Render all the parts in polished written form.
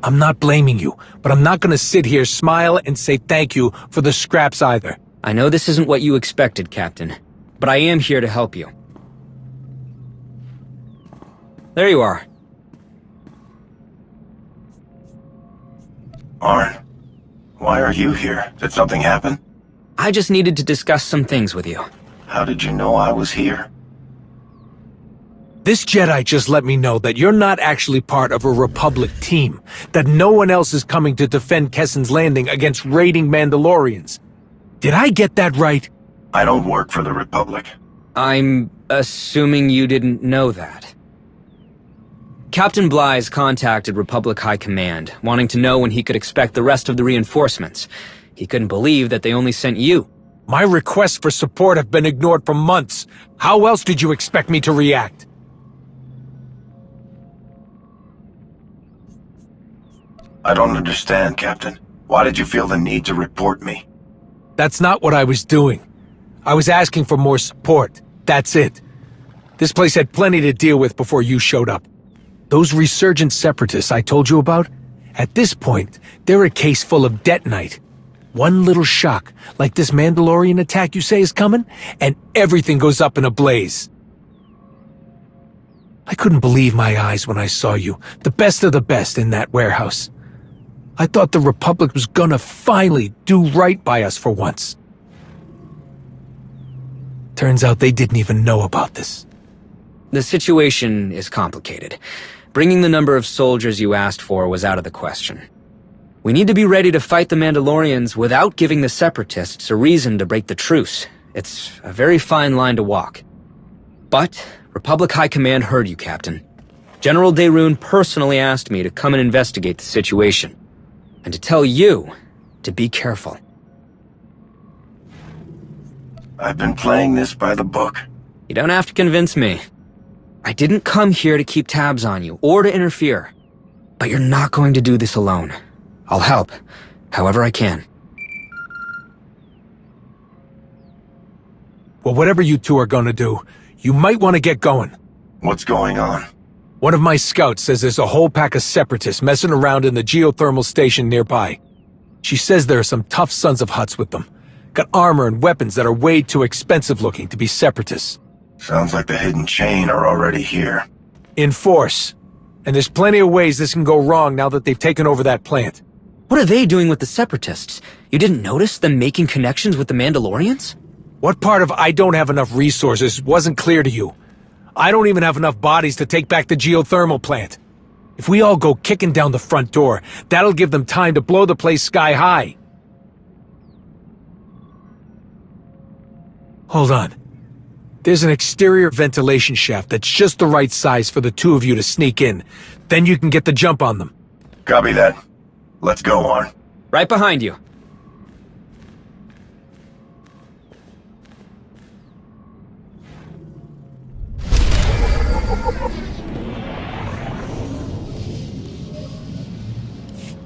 I'm not blaming you, but I'm not gonna sit here, smile, and say thank you for the scraps either. I know this isn't what you expected, Captain, but I am here to help you. There you are. Arn, why are you here? Did something happen? I just needed to discuss some things with you. How did you know I was here? This Jedi just let me know that you're not actually part of a Republic team, that no one else is coming to defend Kessen's Landing against raiding Mandalorians. Did I get that right? I don't work for the Republic. I'm assuming you didn't know that. Captain Bly's contacted Republic High Command, wanting to know when he could expect the rest of the reinforcements. He couldn't believe that they only sent you. My requests for support have been ignored for months. How else did you expect me to react? I don't understand, Captain. Why did you feel the need to report me? That's not what I was doing. I was asking for more support. That's it. This place had plenty to deal with before you showed up. Those resurgent separatists I told you about, at this point, they're a case full of detonite. One little shock, like this Mandalorian attack you say is coming, and everything goes up in a blaze. I couldn't believe my eyes when I saw you, the best of the best, in that warehouse. I thought the Republic was gonna finally do right by us for once. Turns out they didn't even know about this. The situation is complicated. Bringing the number of soldiers you asked for was out of the question. We need to be ready to fight the Mandalorians without giving the Separatists a reason to break the truce. It's a very fine line to walk. But Republic High Command heard you, Captain. General Daerun personally asked me to come and investigate the situation. And to tell you to be careful. I've been playing this by the book. You don't have to convince me. I didn't come here to keep tabs on you, or to interfere. But you're not going to do this alone. I'll help, however I can. Well, whatever you two are gonna do, you might want to get going. What's going on? One of my scouts says there's a whole pack of separatists messing around in the geothermal station nearby. She says there are some tough sons of Hutts with them. Got armor and weapons that are way too expensive looking to be separatists. Sounds like the hidden chain are already here. In force. And there's plenty of ways this can go wrong now that they've taken over that plant. What are they doing with the Separatists? You didn't notice them making connections with the Mandalorians? What part of I don't have enough resources wasn't clear to you? I don't even have enough bodies to take back the geothermal plant. If we all go kicking down the front door, that'll give them time to blow the place sky high. Hold on. There's an exterior ventilation shaft that's just the right size for the two of you to sneak in. Then you can get the jump on them. Copy that. Let's go, Arn. Right behind you.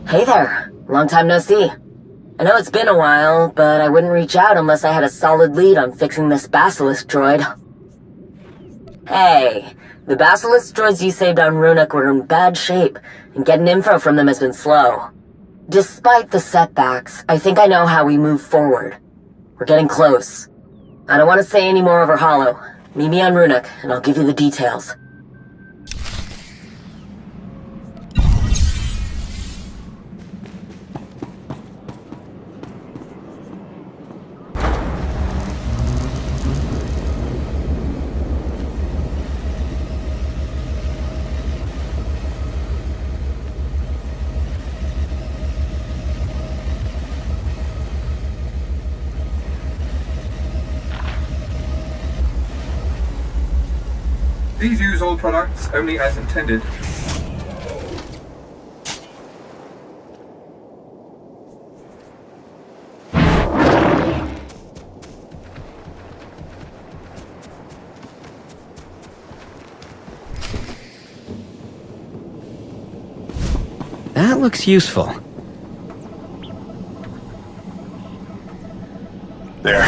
Hey there. Long time no see. I know it's been a while, but I wouldn't reach out unless I had a solid lead on fixing this Basilisk droid. Hey, the Basilisk droids you saved on Runuk were in bad shape, and getting info from them has been slow. Despite the setbacks, I think I know how we move forward. We're getting close. I don't want to say any more over Hollow. Meet me on Runuk, and I'll give you the details. Please use all products only as intended. That looks useful. There.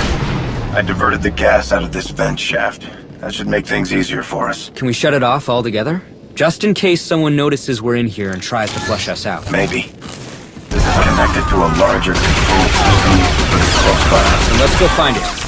I diverted the gas out of this vent shaft. That should make things easier for us. Can we shut it off altogether? Just in case someone notices we're in here and tries to flush us out. Maybe. This is connected to a larger control system, but it's close by. So let's go find it.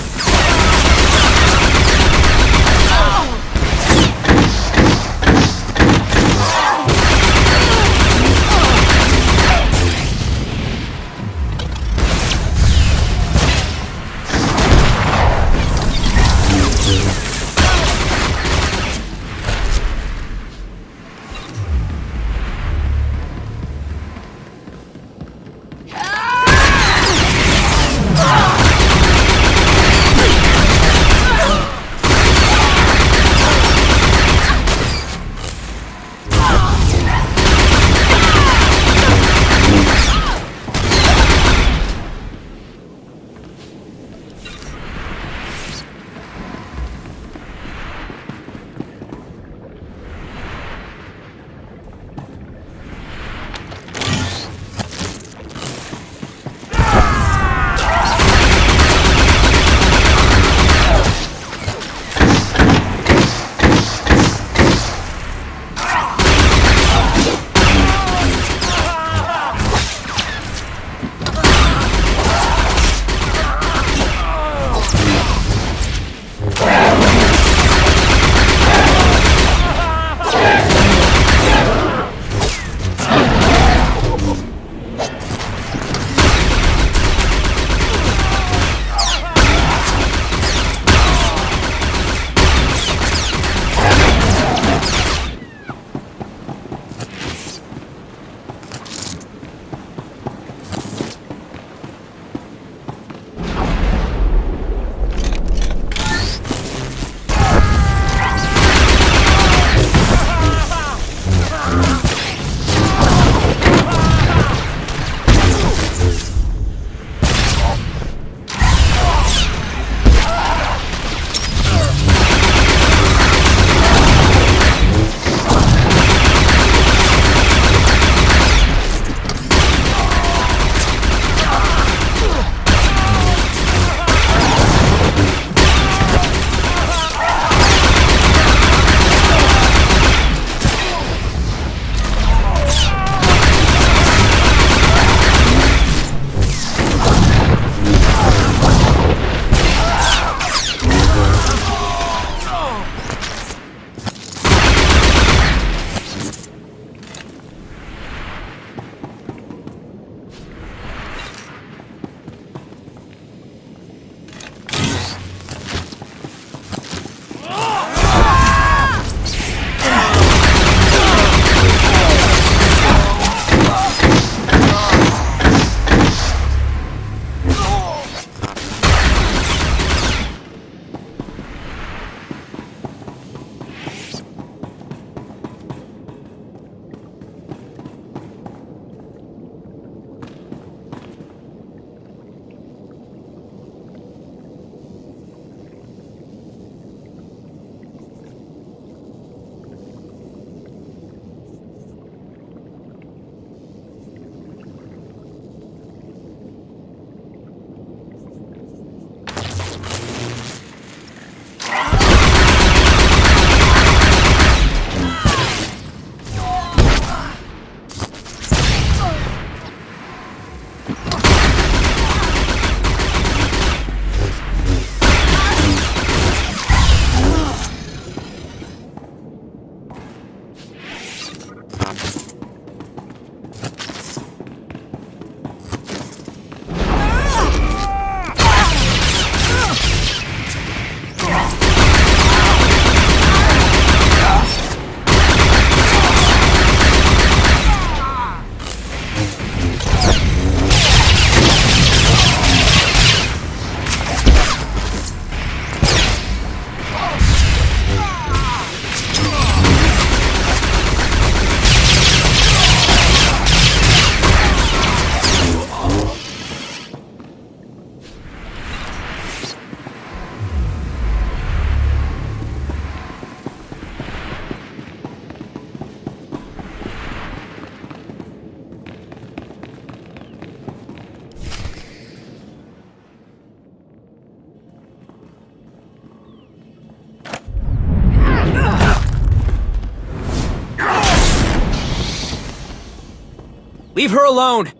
Leave her alone!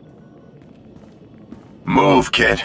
Move, kid.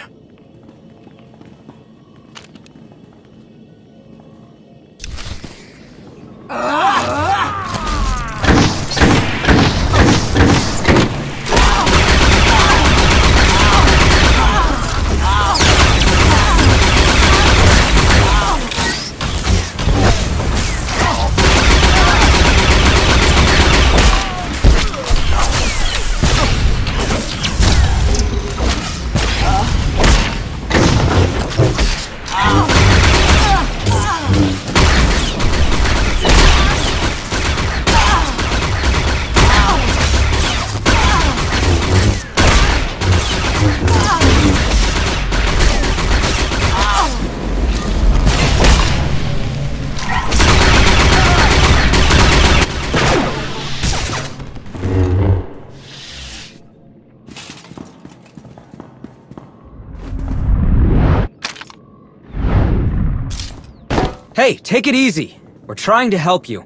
Hey, take it easy. We're trying to help you.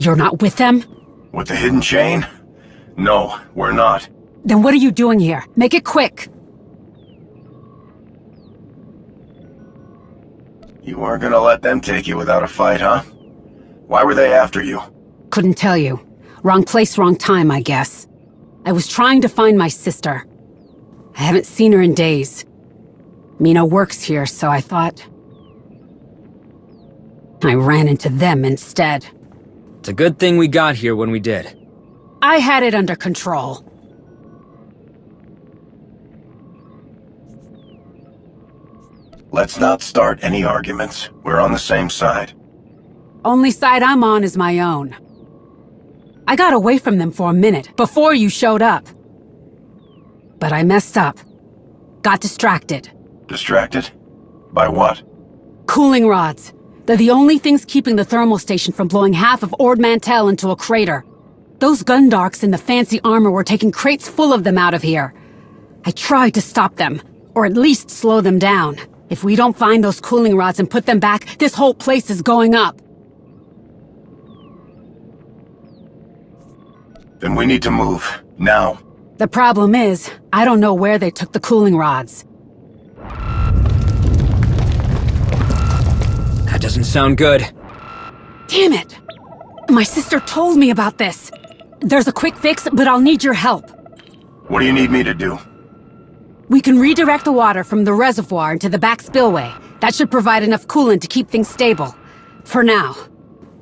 You're not with them? With the hidden chain? No, we're not. Then what are you doing here? Make it quick. You weren't gonna let them take you without a fight, huh? Why were they after you? Couldn't tell you. Wrong place, wrong time, I guess. I was trying to find my sister. I haven't seen her in days. Mina works here, so I thought... I ran into them instead. It's a good thing we got here when we did. I had it under control. Let's not start any arguments. We're on the same side. Only side I'm on is my own. I got away from them for a minute, before you showed up. But I messed up. Got distracted. Distracted? By what? Cooling rods. They're the only things keeping the thermal station from blowing half of Ord Mantell into a crater. Those Gundarks in the fancy armor were taking crates full of them out of here. I tried to stop them, or at least slow them down. If we don't find those cooling rods and put them back, this whole place is going up. Then we need to move. Now. The problem is, I don't know where they took the cooling rods. That doesn't sound good. Damn it! My sister told me about this. There's a quick fix, but I'll need your help. What do you need me to do? We can redirect the water from the reservoir into the back spillway. That should provide enough coolant to keep things stable. For now.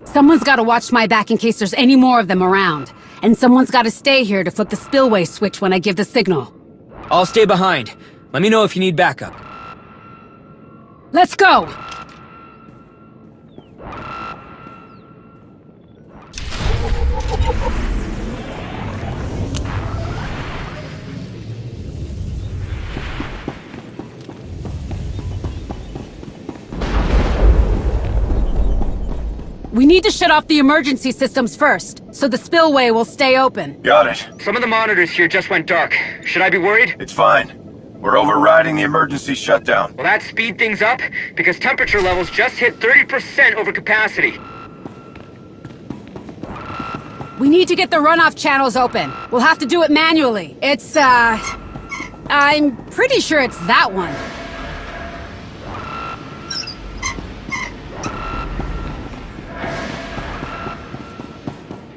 Someone's gotta watch my back in case there's any more of them around. And someone's gotta stay here to flip the spillway switch when I give the signal. I'll stay behind. Let me know if you need backup. Let's go! We need to shut off the emergency systems first, so the spillway will stay open. Got it. Some of the monitors here just went dark. Should I be worried? It's fine. We're overriding the emergency shutdown. Will that speed things up? Because temperature levels just hit 30% over capacity. We need to get the runoff channels open. We'll have to do it manually. It's, I'm pretty sure it's that one.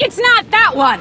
It's not that one!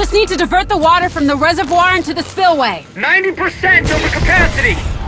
Just need to divert the water from the reservoir into the spillway. 90% over capacity!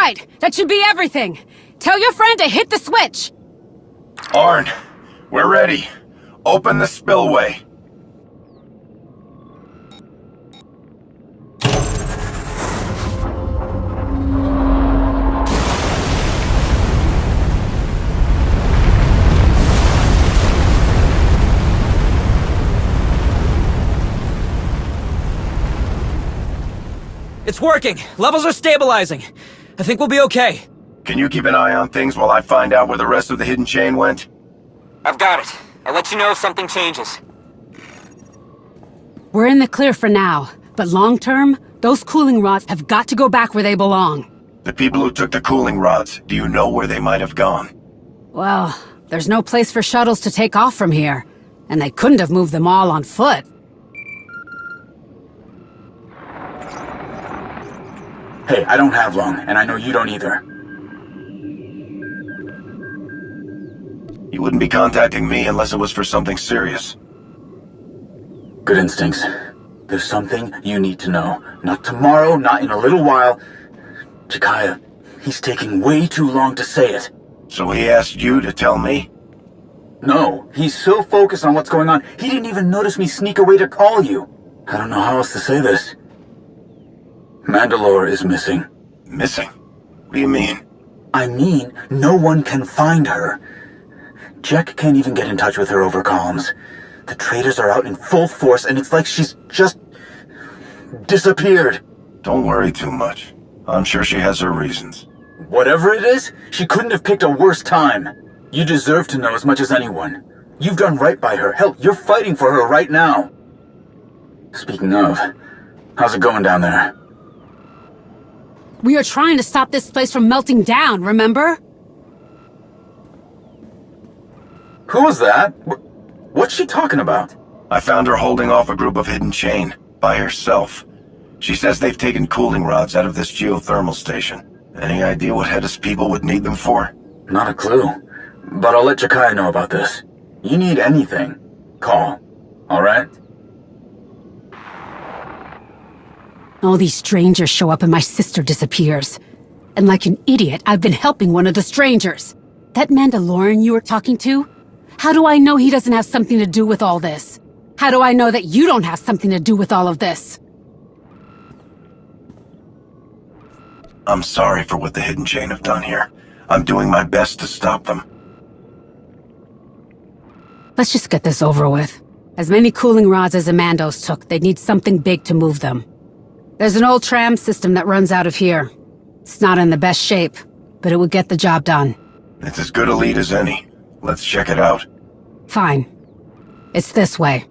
right. That should be everything. Tell your friend to hit the switch. Arn, we're ready. Open the spillway. It's working. Levels are stabilizing. I think we'll be okay. Can you keep an eye on things while I find out where the rest of the hidden chain went? I've got it. I'll let you know if something changes. We're in the clear for now, but long-term, those cooling rods have got to go back where they belong. The people who took the cooling rods, do you know where they might have gone? Well, there's no place for shuttles to take off from here, and they couldn't have moved them all on foot. Hey, I don't have long, and I know you don't either. You wouldn't be contacting me unless it was for something serious. Good instincts. There's something you need to know. Not tomorrow, not in a little while. Jakaya, he's taking way too long to say it. So he asked you to tell me? No, he's so focused on what's going on, he didn't even notice me sneak away to call you. I don't know how else to say this. Mandalore is missing. Missing? What do you mean? I mean, no one can find her. Jack can't even get in touch with her over comms. The traitors are out in full force, and it's like she's just disappeared. Don't worry too much. I'm sure she has her reasons. Whatever it is, she couldn't have picked a worse time. You deserve to know as much as anyone. You've done right by her. Hell, you're fighting for her right now. Speaking of, how's it going down there? We are trying to stop this place from melting down, remember? Who was that? What's she talking about? I found her holding off a group of hidden chain, by herself. She says they've taken cooling rods out of this geothermal station. Any idea what Hedis people would need them for? Not a clue. But I'll let Jakaya know about this. You need anything, call. Alright? All these strangers show up and my sister disappears. And like an idiot, I've been helping one of the strangers. That Mandalorian you were talking to? How do I know he doesn't have something to do with all this? How do I know that you don't have something to do with all of this? I'm sorry for what the hidden chain have done here. I'm doing my best to stop them. Let's just get this over with. As many cooling rods as the Mandos took, they'd need something big to move them. There's an old tram system that runs out of here. It's not in the best shape, but it would get the job done. It's as good a lead as any. Let's check it out. Fine. It's this way.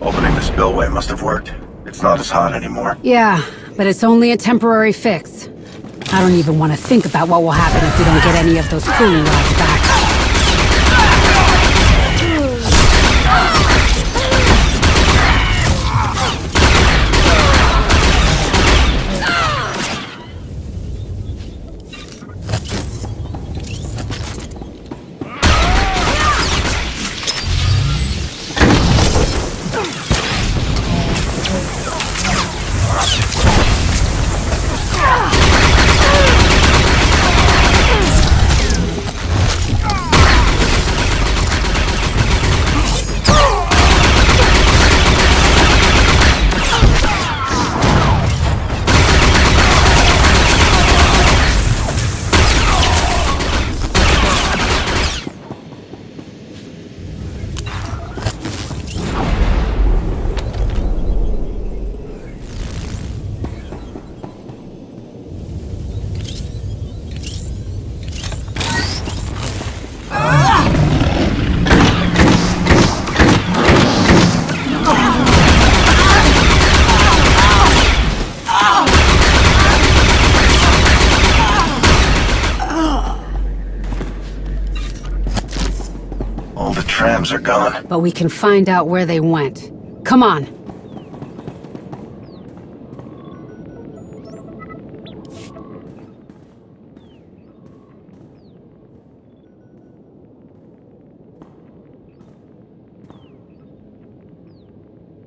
Opening the spillway must have worked. It's not as hot anymore. Yeah, but it's only a temporary fix. I don't even want to think about what will happen if we don't get any of those cooling rods back. All the trams are gone. But we can find out where they went. Come on.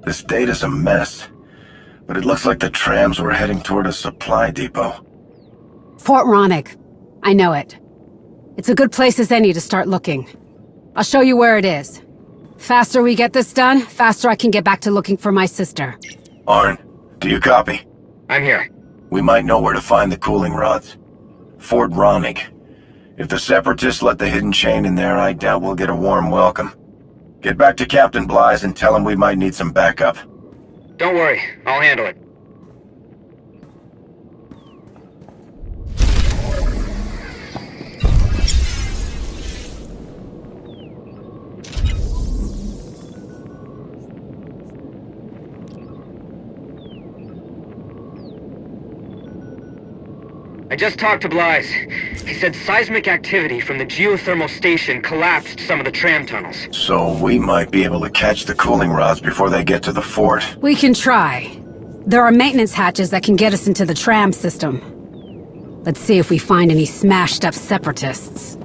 This data's a mess, but it looks like the trams were heading toward a supply depot. Fort Ronick. I know it. It's a good place as any to start looking. I'll show you where it is. Faster we get this done, faster I can get back to looking for my sister. Arn, do you copy? I'm here. We might know where to find the cooling rods. Fort Ronick. If the Separatists let the hidden chain in there, I doubt we'll get a warm welcome. Get back to Captain Blythe and tell him we might need some backup. Don't worry, I'll handle it. I just talked to Blythe. He said seismic activity from the geothermal station collapsed some of the tram tunnels. So we might be able to catch the cooling rods before they get to the fort. We can try. There are maintenance hatches that can get us into the tram system. Let's see if we find any smashed up separatists.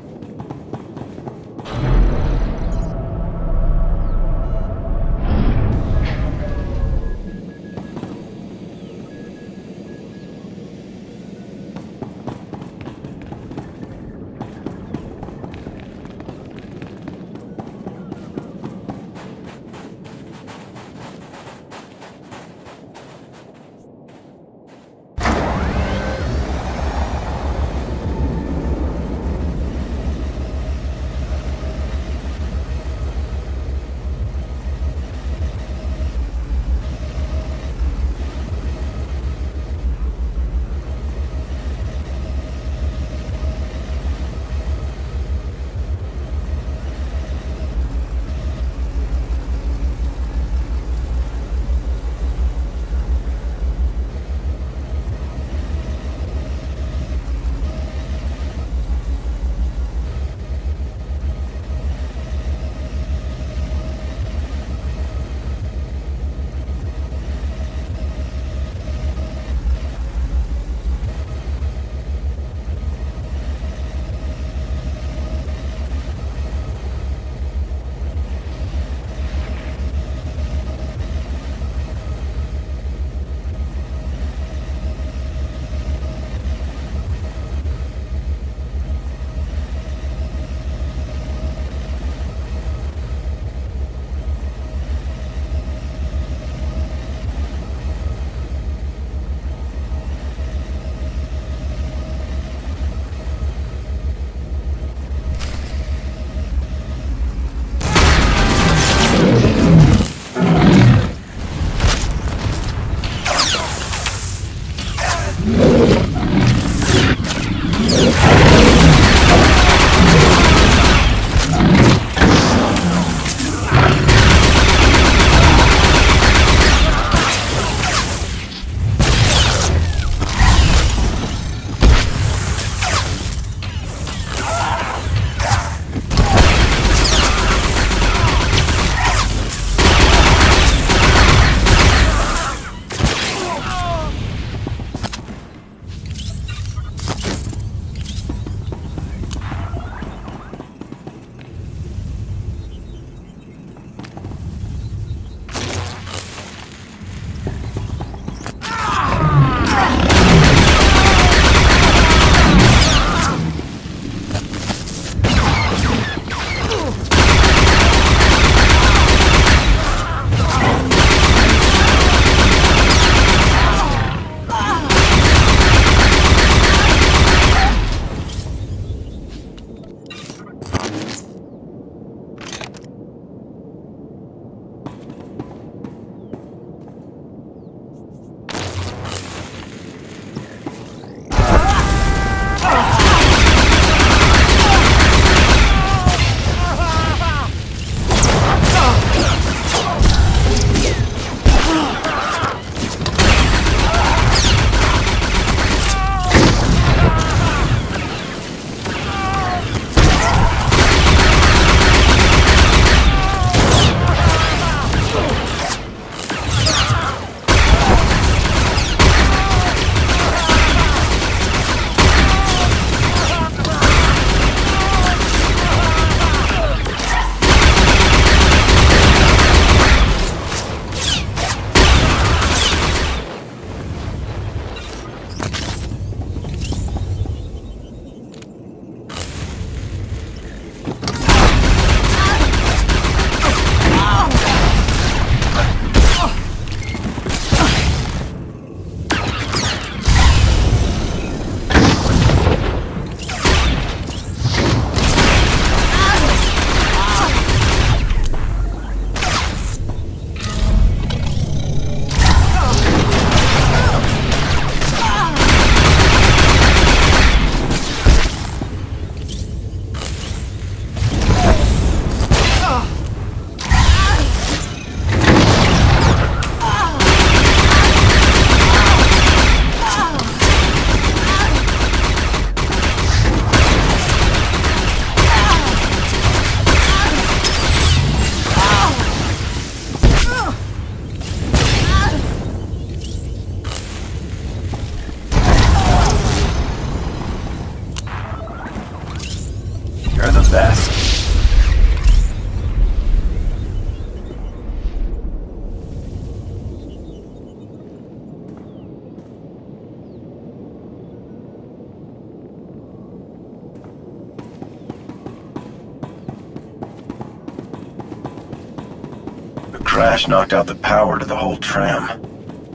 crash knocked out the power to the whole tram.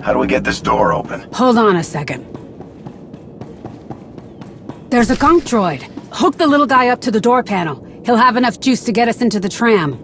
How do we get this door open? Hold on a second. There's a gunk droid. Hook the little guy up to the door panel. He'll have enough juice to get us into the tram.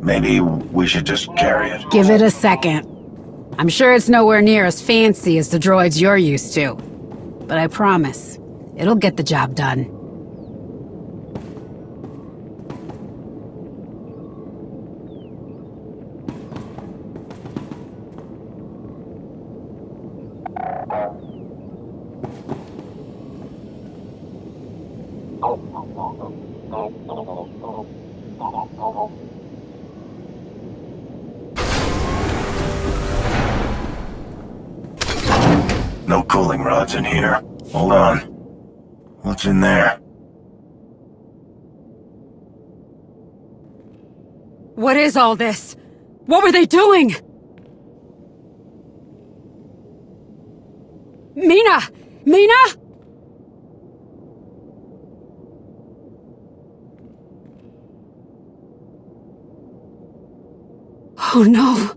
Maybe we should just carry it. Give it a second. I'm sure it's nowhere near as fancy as the droids you're used to. But I promise, it'll get the job done. No cooling rods in here. Hold on. What's in there? What is all this? What were they doing? Mina! Mina! Oh no.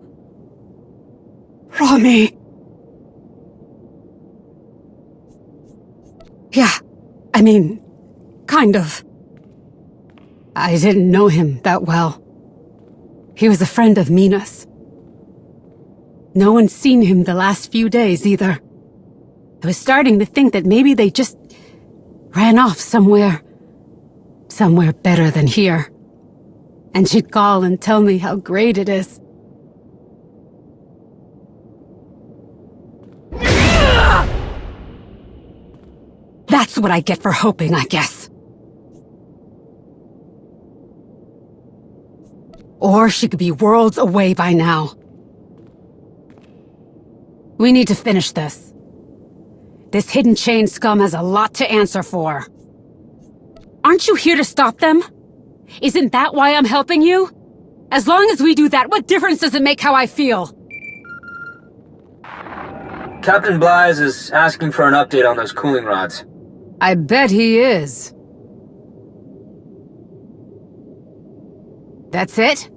Rami. Yeah, I mean, kind of. I didn't know him that well. He was a friend of Mina's. No one's seen him the last few days either. I was starting to think that maybe they just ran off somewhere better than here. And she'd call and tell me how great it is. That's what I get for hoping, I guess. Or she could be worlds away by now. We need to finish this. This hidden chain scum has a lot to answer for. Aren't you here to stop them? Isn't that why I'm helping you? As long as we do that, what difference does it make how I feel? Captain Blythe is asking for an update on those cooling rods. I bet he is. That's it?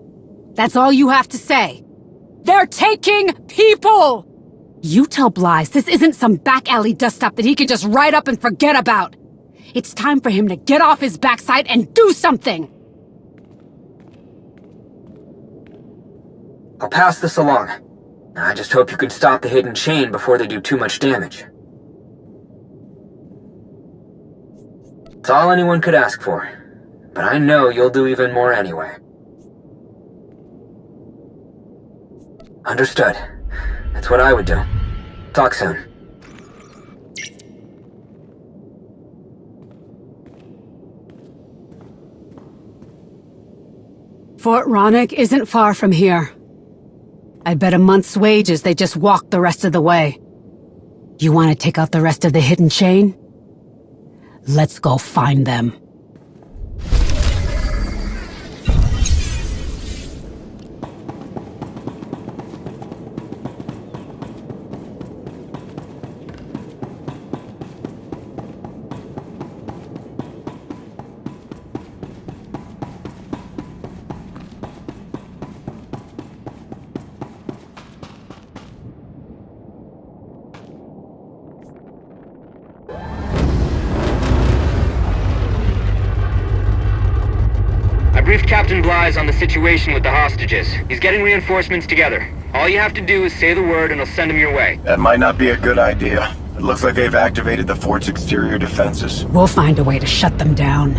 That's all you have to say? They're taking people! You tell Blythe this isn't some back alley dust-up that he can just write up and forget about. It's time for him to get off his backside and do something! I'll pass this along. I just hope you can stop the hidden chain before they do too much damage. It's all anyone could ask for, but I know you'll do even more anyway. Understood. That's what I would do. Talk soon. Fort Ronick isn't far from here. I bet a month's wages they just walked the rest of the way. You want to take out the rest of the hidden chain? Let's go find them. Briefed Captain Blythe on the situation with the hostages. He's getting reinforcements together. All you have to do is say the word and he'll send them your way. That might not be a good idea. It looks like they've activated the fort's exterior defenses. We'll find a way to shut them down.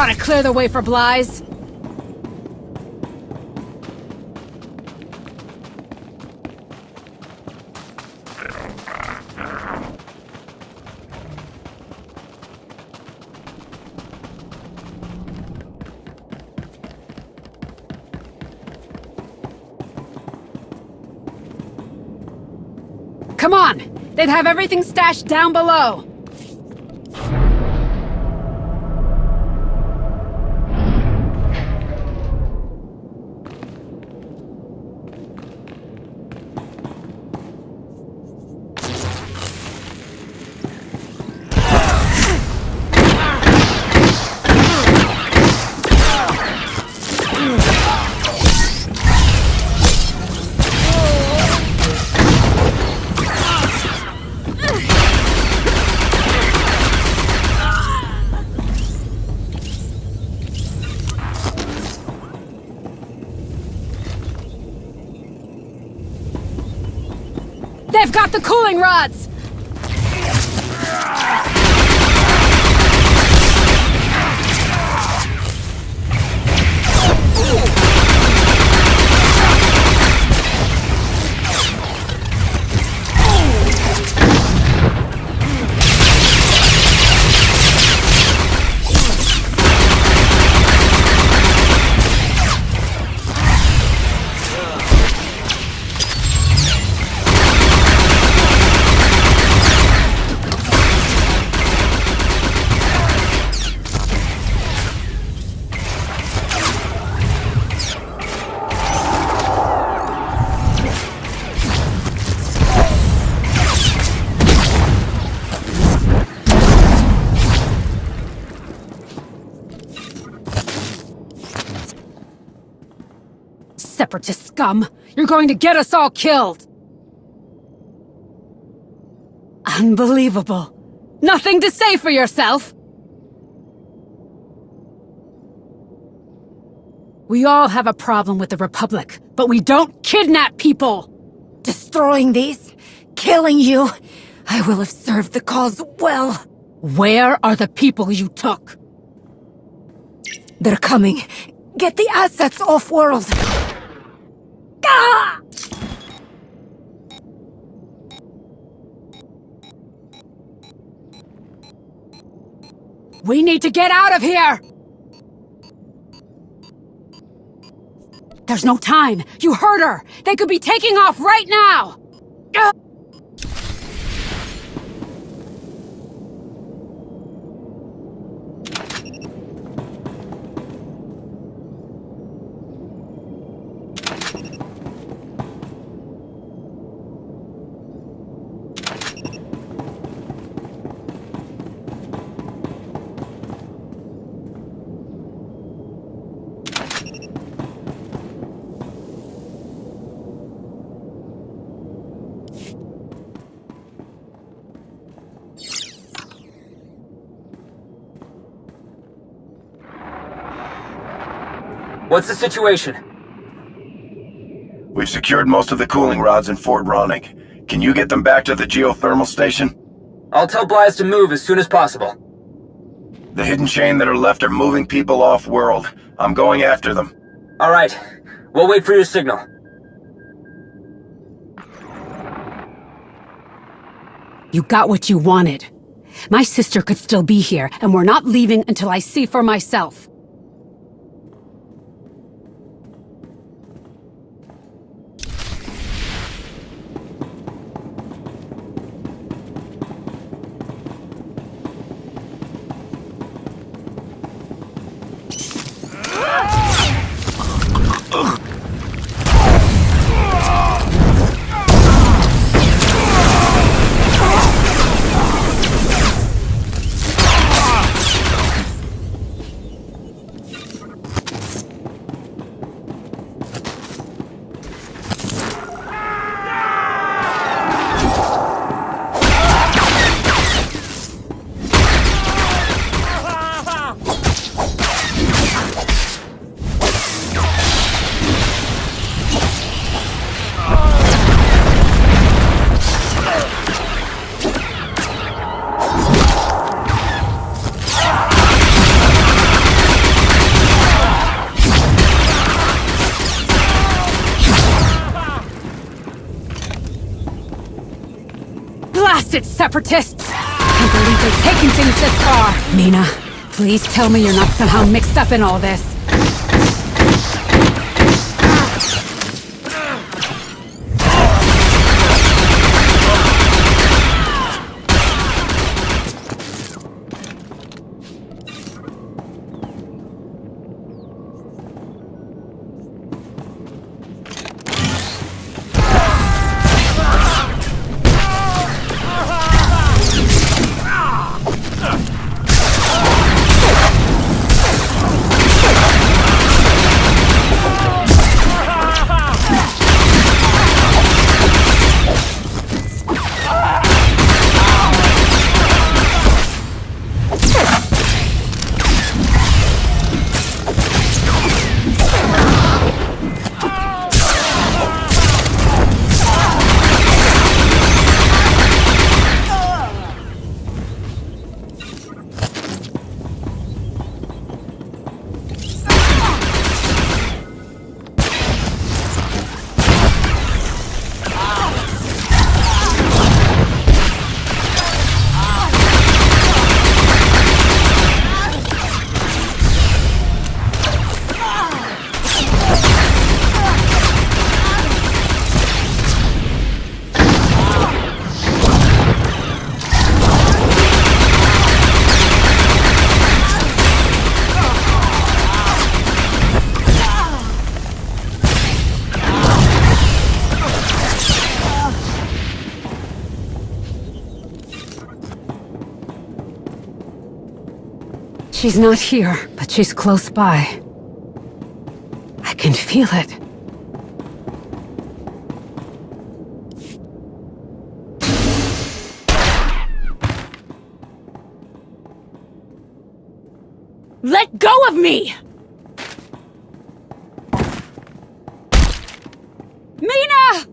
ought to clear the way for Blythe. Come on! They'd have everything stashed down below! They've got the cooling rods! Separatist scum! You're going to get us all killed! Unbelievable. Nothing to say for yourself? We all have a problem with the Republic, but we don't kidnap people! Destroying these, killing you, I will have served the cause well. Where are the people you took? They're coming. Get the assets off-world! Ah! We need to get out of here! There's no time! You heard her! They could be taking off right now! Ah! What's the situation? We've secured most of the cooling rods in Fort Ronick. Can you get them back to the geothermal station? I'll tell Blythe to move as soon as possible. The hidden chain that are left are moving people off-world. I'm going after them. All right. We'll wait for your signal. You got what you wanted. My sister could still be here, and we're not leaving until I see for myself. Blasted separatists! Can't believe they've taken things this far! Mina, please tell me you're not somehow mixed up in all this. She's not here, but she's close by. I can feel it. Let go of me! Mina!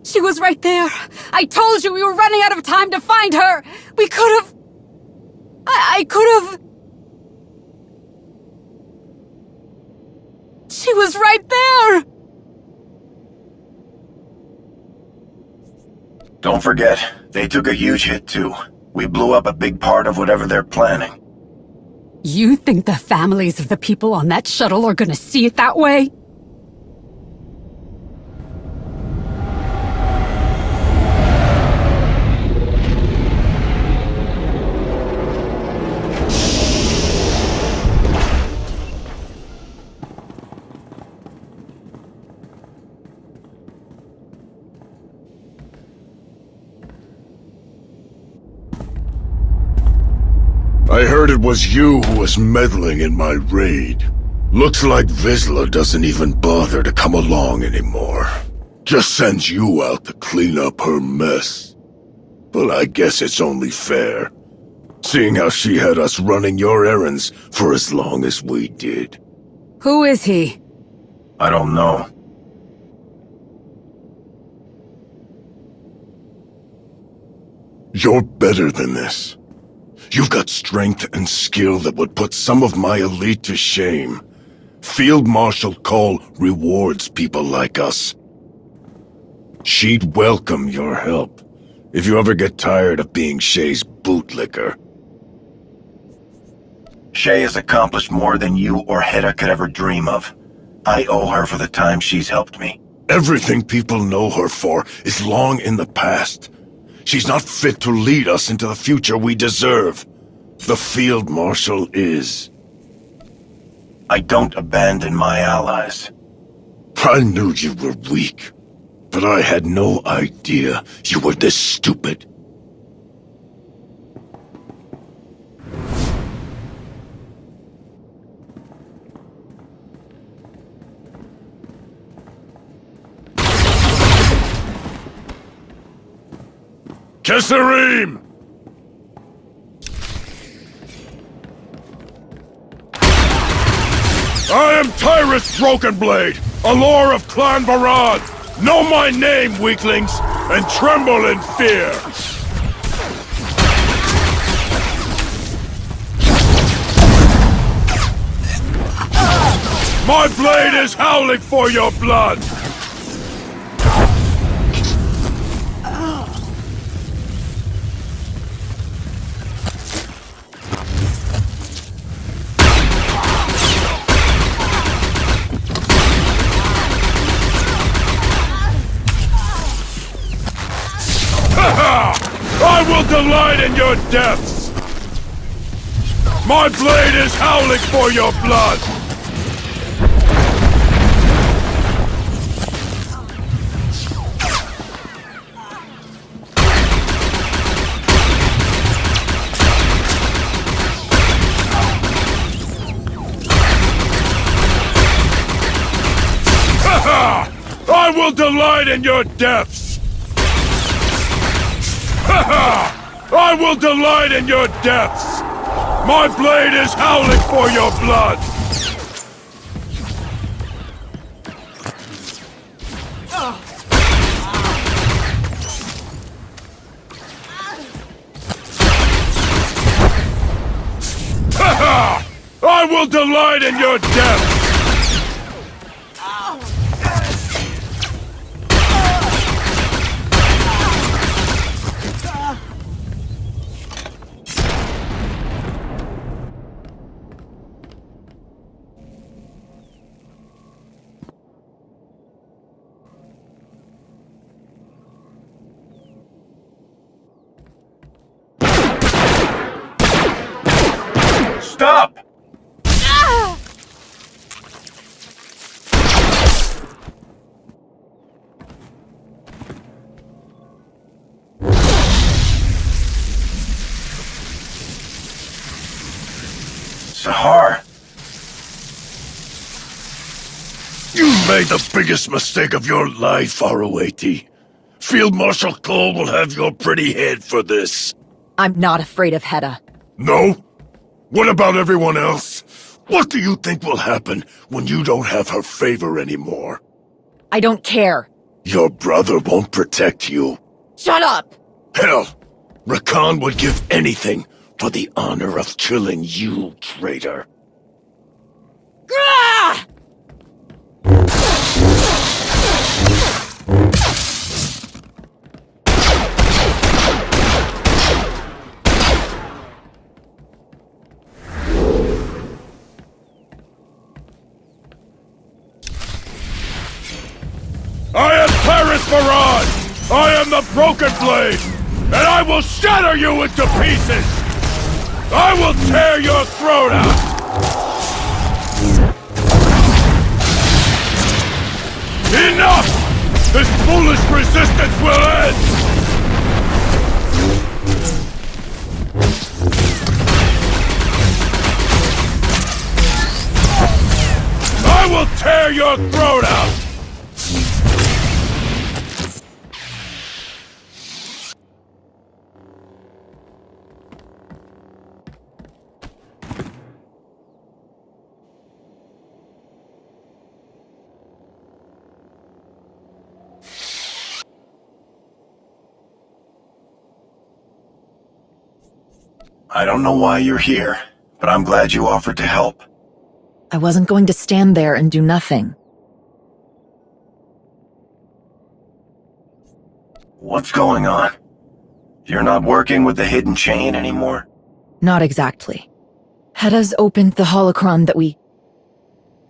She was right there. I told you we were running out of time to find her. We could have... I could have... She was right there. Don't forget, they took a huge hit too. We blew up a big part of whatever they're planning. You think the families of the people on that shuttle are gonna see it that way? I heard it was you who was meddling in my raid. Looks like Vizsla doesn't even bother to come along anymore. Just sends you out to clean up her mess. But I guess it's only fair, seeing how she had us running your errands for as long as we did. Who is he? I don't know. You're better than this. You've got strength and skill that would put some of my elite to shame. Field Marshal Cole rewards people like us. She'd welcome your help, if you ever get tired of being Shay's bootlicker. Shay has accomplished more than you or Hedda could ever dream of. I owe her for the time she's helped me. Everything people know her for is long in the past. She's not fit to lead us into the future we deserve. The Field Marshal is. I don't abandon my allies. I knew you were weak, but I had no idea you were this stupid. Kesserim! I am Tyrus Brokenblade, Allure of Clan Barad. Know my name, weaklings, and tremble in fear. My blade is howling for your blood! I will delight in your deaths! My blade is howling for your blood! I will delight in your deaths! I will delight in your deaths! My blade is howling for your blood! I will delight in your deaths! Stop! Sahar! You made the biggest mistake of your life, ROAT. Field Marshal Cole will have your pretty head for this. I'm not afraid of Hedda. No? What about everyone else? What do you think will happen when you don't have her favor anymore? I don't care. Your brother won't protect you. Shut up! Hell, Rakan would give anything for the honor of killing you, traitor. Ah! I am Paris Farad! I am the Broken Blade! And I will shatter you into pieces! I will tear your throat out! Enough! This foolish resistance will end! I will tear your throat out! I don't know why you're here, but I'm glad you offered to help. I wasn't going to stand there and do nothing. What's going on? You're not working with the hidden chain anymore? Not exactly. Hedda's opened the holocron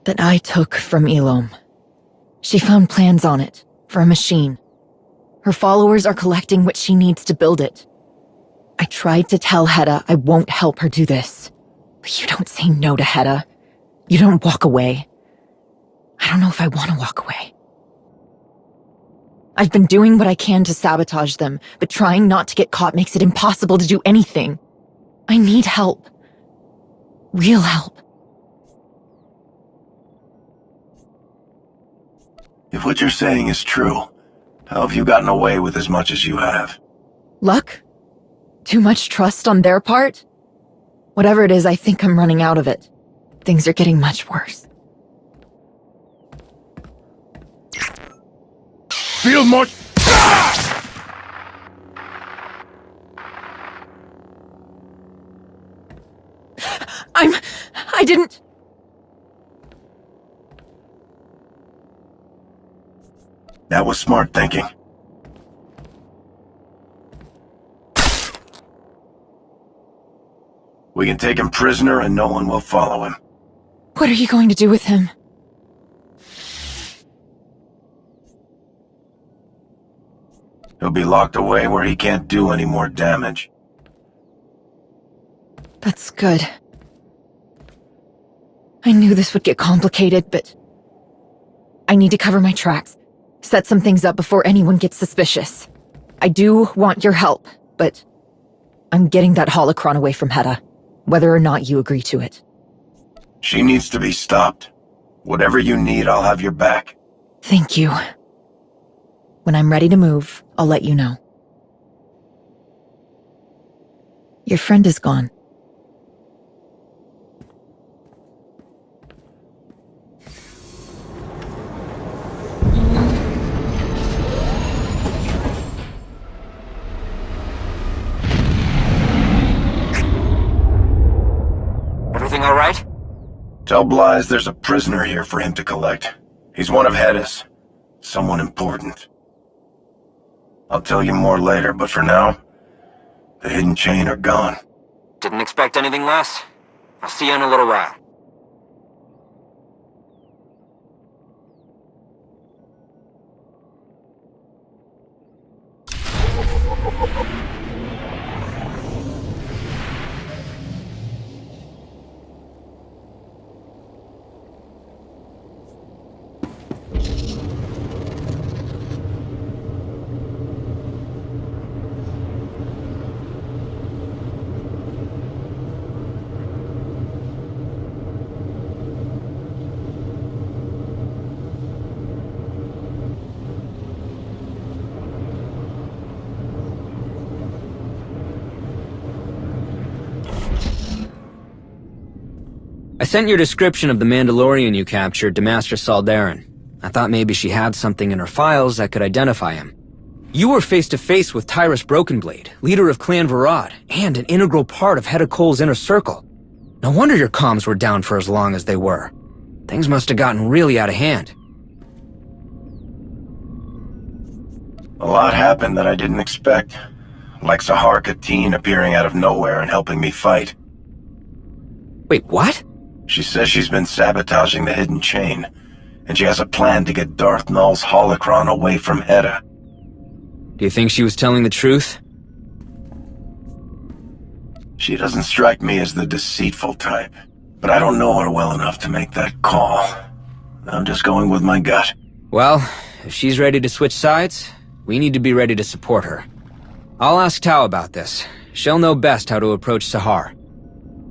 that I took from Elom. She found plans on it, for a machine. Her followers are collecting what she needs to build it. I tried to tell Hedda I won't help her do this. But you don't say no to Hedda. You don't walk away. I don't know if I want to walk away. I've been doing what I can to sabotage them, but trying not to get caught makes it impossible to do anything. I need help. Real help. If what you're saying is true, how have you gotten away with as much as you have? Luck? Too much trust on their part? Whatever it is, I think I'm running out of it. Things are getting much worse. Feel much... I didn't... That was smart thinking. We can take him prisoner and no one will follow him. What are you going to do with him? He'll be locked away where he can't do any more damage. That's good. I knew this would get complicated, but... I need to cover my tracks. Set some things up before anyone gets suspicious. I do want your help, but... I'm getting that holocron away from Hedda, whether or not you agree to it. She needs to be stopped. Whatever you need, I'll have your back. Thank you. When I'm ready to move, I'll let you know. Your friend is gone. Everything all right? Tell Blythe there's a prisoner here for him to collect. He's one of Hedda's. Someone important. I'll tell you more later, but for now, the hidden chain are gone. Didn't expect anything less. I'll see you in a little while. I sent your description of the Mandalorian you captured to Master Saldarin. I thought maybe she had something in her files that could identify him. You were face-to-face with Tyrus Brokenblade, leader of Clan Varad, and an integral part of Hedda Cole's inner circle. No wonder your comms were down for as long as they were. Things must have gotten really out of hand. A lot happened that I didn't expect. Like Sahar Kateen appearing out of nowhere and helping me fight. Wait, what? She says she's been sabotaging the hidden chain, and she has a plan to get Darth Null's holocron away from Hedda. Do you think she was telling the truth? She doesn't strike me as the deceitful type, but I don't know her well enough to make that call. I'm just going with my gut. Well, if she's ready to switch sides, we need to be ready to support her. I'll ask Tao about this. She'll know best how to approach Sahar.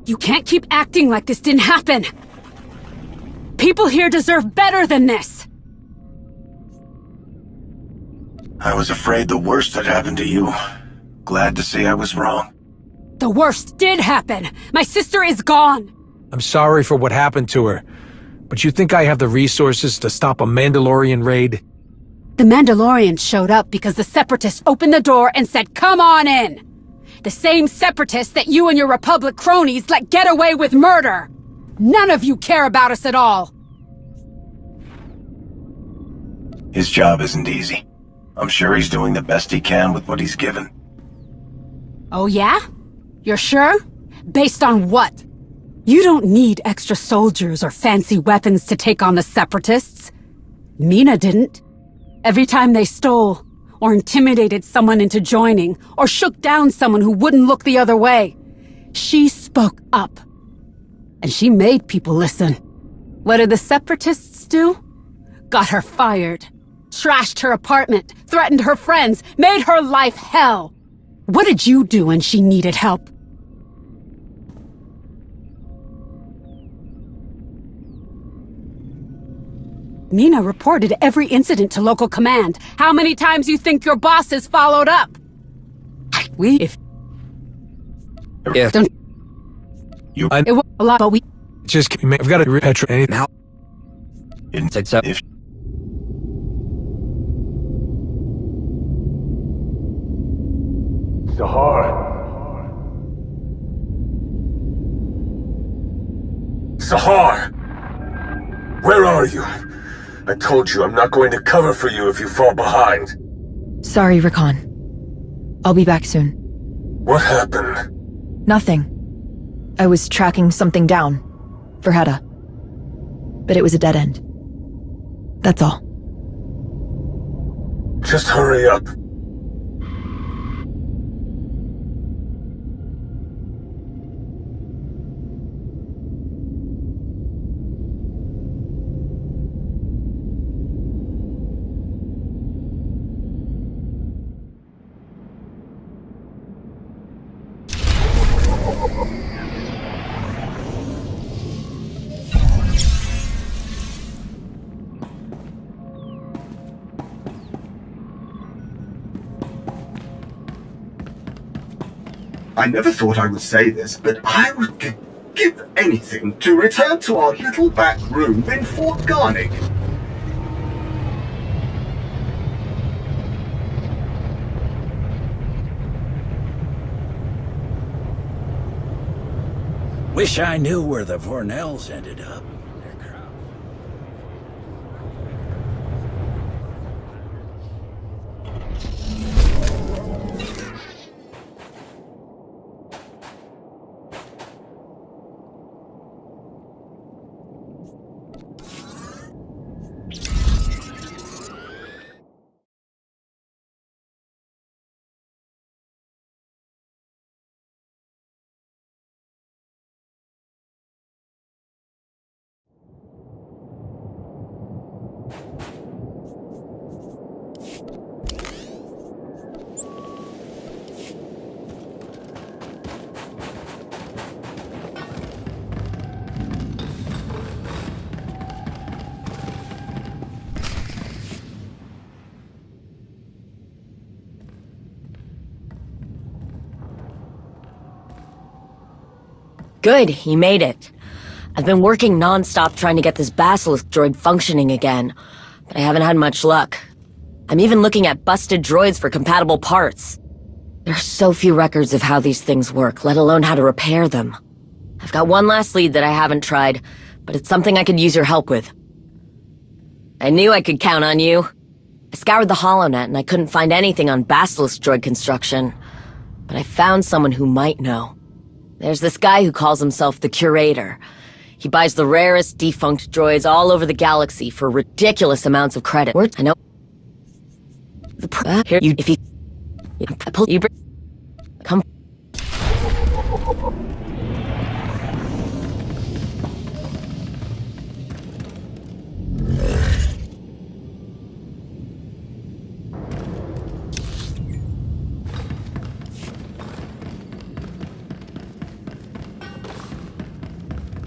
You can't keep acting like this didn't happen! People here deserve better than this! I was afraid the worst had happened to you. Glad to see I was wrong. The worst did happen! My sister is gone! I'm sorry for what happened to her, but you think I have the resources to stop a Mandalorian raid? The Mandalorians showed up because the Separatists opened the door and said, "Come on in!" The same Separatists that you and your Republic cronies let get away with murder! None of you care about us at all! His job isn't easy. I'm sure he's doing the best he can with what he's given. Oh yeah? You're sure? Based on what? You don't need extra soldiers or fancy weapons to take on the Separatists. Mina didn't. Every time they stole, or intimidated someone into joining, or shook down someone who wouldn't look the other way, she spoke up. And she made people listen. What did the Separatists do? Got her fired. Trashed her apartment, threatened her friends, made her life hell. What did you do when she needed help? Mina reported every incident to local command. How many times you think your bosses followed up? I If If don't it was a lot, but we Just, I've got to repetro anything. now it's up. If Sahar! Where are you? I told you I'm not going to cover for you if you fall behind. Sorry, Rakan. I'll be back soon. What happened? Nothing. I was tracking something down. For Hedda. But it was a dead end. That's all. Just hurry up. I never thought I would say this, but I would give anything to return to our little back room in Fort Garnick. Wish I knew where the Vornells ended up. Good, he made it. I've been working non-stop trying to get this basilisk droid functioning again, but I haven't had much luck. I'm even looking at busted droids for compatible parts. There are so few records of how these things work, let alone how to repair them. I've got one last lead that I haven't tried, but it's something I could use your help with. I knew I could count on you. I scoured the HoloNet and I couldn't find anything on basilisk droid construction, but I found someone who might know. There's this guy who calls himself the Curator. He buys the rarest defunct droids all over the galaxy for ridiculous amounts of credit. I know. Here, you, if you pull, you come.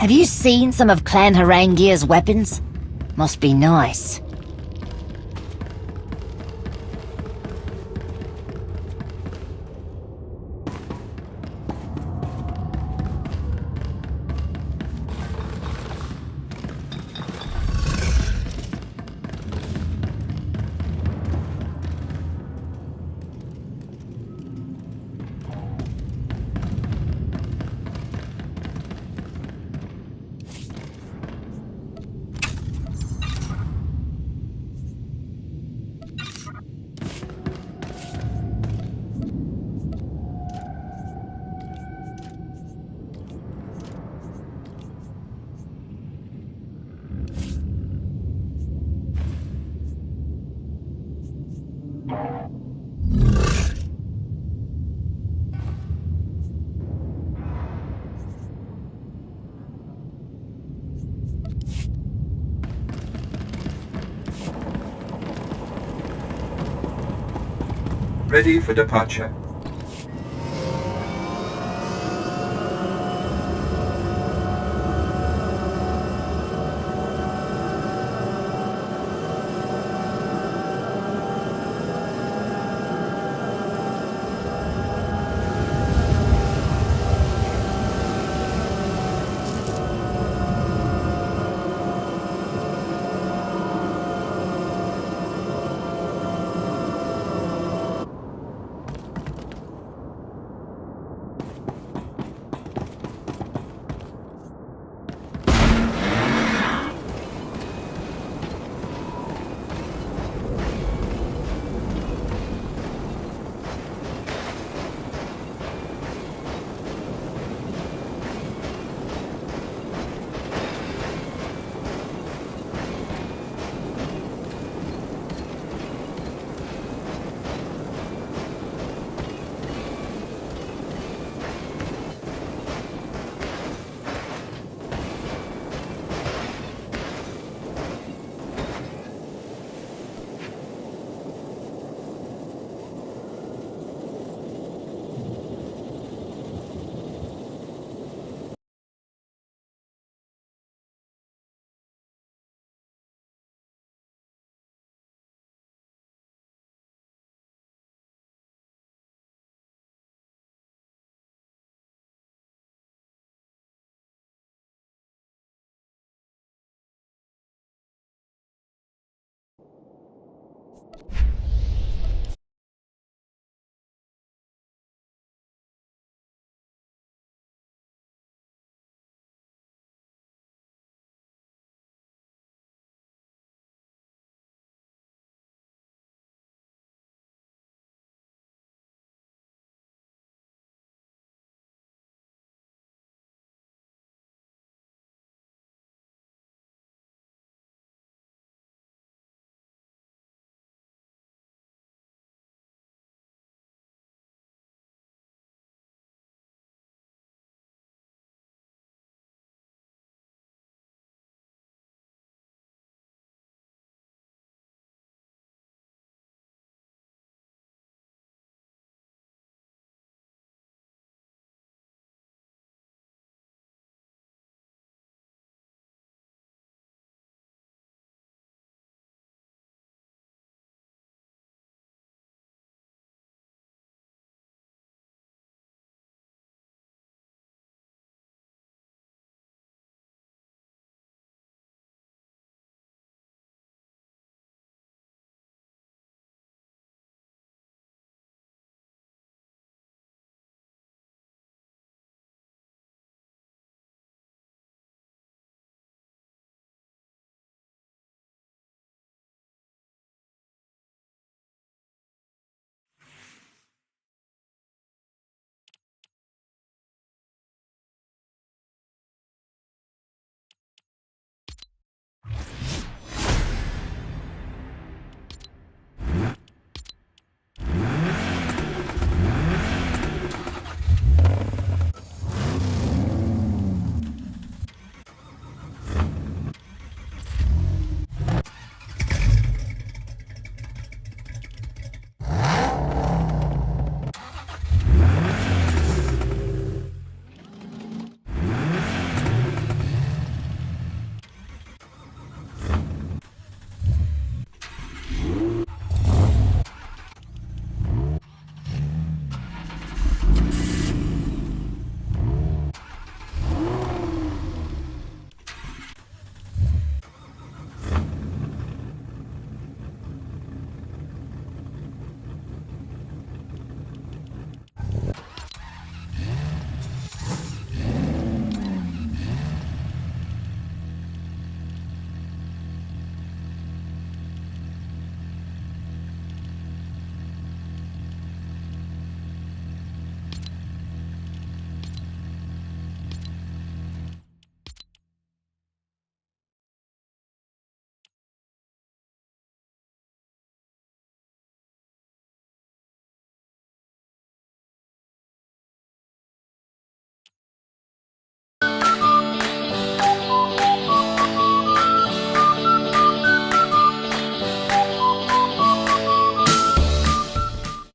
Have you seen some of Clan Harangir's weapons? Must be nice. Ready for departure.